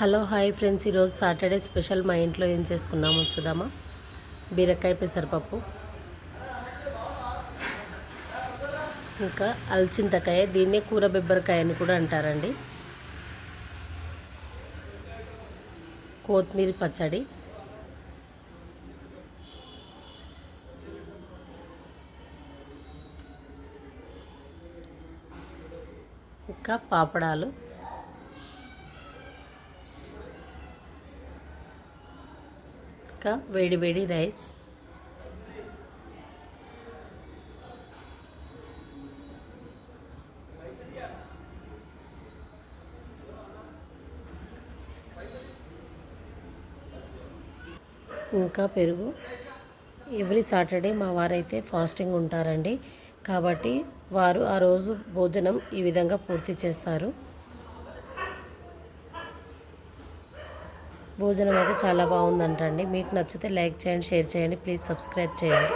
Hello hi friends, ఈరోజు Saturday special మా ఇంట్లో ఏం చేసుకున్నామో చూద్దామా. బీరకాయ పెసరపప్పు, ఇంకా అల్చింతకాయ, దీన్నే కూర బెబ్బరకాయ అని కూడా అంటారండి. కొత్తిమీర పచ్చడి, ఇంకా పాపడాలు, ఇంకా వేడి వేడి రైస్, ఇంకా పెరుగు. ఎవ్రీ సాటర్డే మా వారైతే ఫాస్టింగ్ ఉంటారండి, కాబట్టి వారు ఆ రోజు భోజనం ఈ విధంగా పూర్తి చేస్తారు. భోజనం అయితే చాలా బాగుందంటండి. మీకు నచ్చితే లైక్ చేయండి, షేర్ చేయండి, ప్లీజ్ సబ్స్క్రైబ్ చేయండి.